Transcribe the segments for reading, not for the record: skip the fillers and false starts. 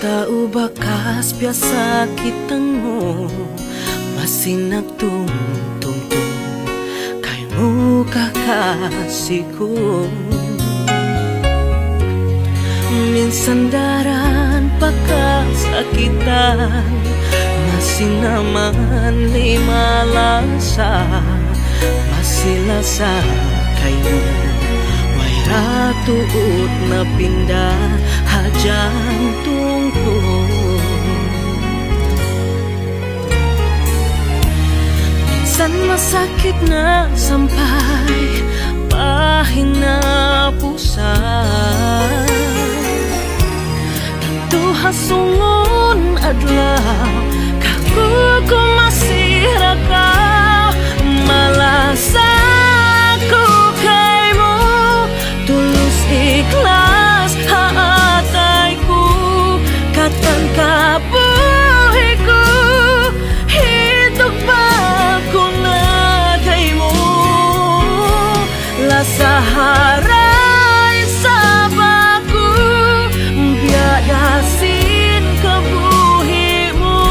Tao bakas biasa kitang mo masinagtungtungtong kay mo kakasiko. Minsan daran pagkasakitan masinaman limalasa masilasa kayo. Ratuot na pinda hajang tungkol. Minsan masakit na sampay pahina pusa. Tanto hasungon adlaw kaku kumasira ka malasa ikhlas haatay ko katan kabuhi ko hitok pa ko na kay mo lasaharay sa bako biyagasin kabuhi mo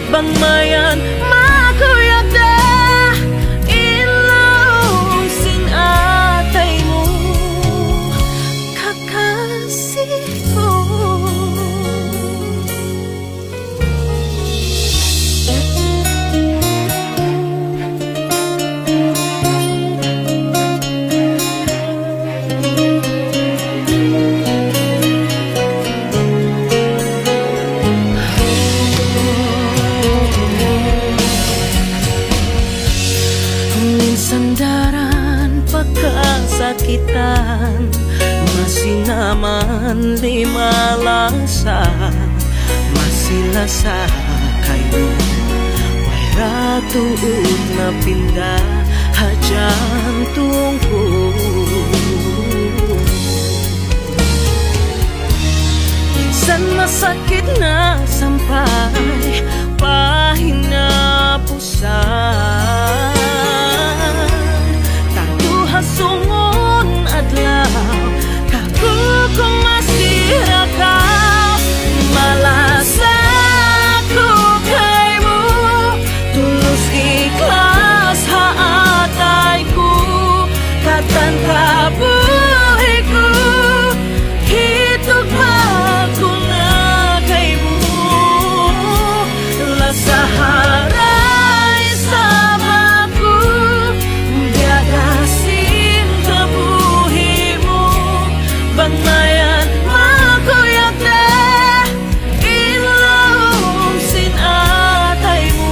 bangmayan makuyak da sandaran pagkasakitan masinaman limalasa masilasa kayo may ratuod na pinda hajang tungkol. Minsan masakit na sampay pahina pusa. Sungon adlaw kaku kumasira ka malasa ko kay mo tulus ikhlas haatay ko katan kabuhi ko hitok pa ko na kay mo lasaharay sa bako biyagas bangmayan makuyak na ilawom sinatay mo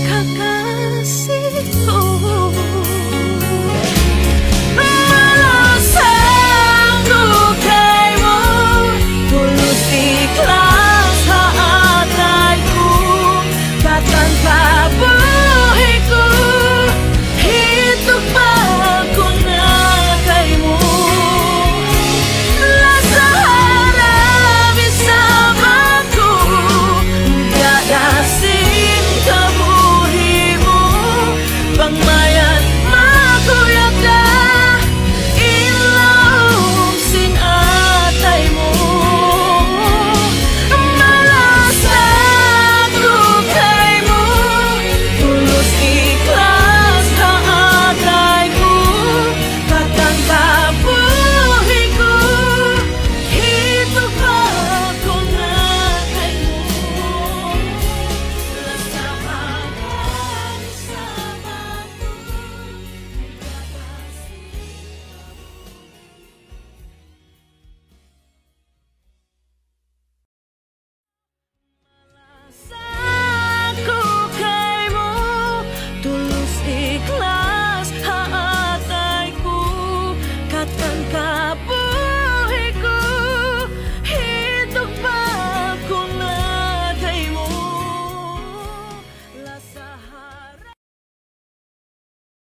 kakasih ko malasang ko kay mo tulus ikhlas haatay ko katan kabuhi ko hitok pa ko na kay mo bangmayan makuyak na ilawom sinatay mo malasang ko kay mo tulus ikhlas haatay ko katan kabuhi ko hitok pa ko na kay mo ikhlas haatay ko katan kabuhi ko hitok pa ko na kay mo lasahan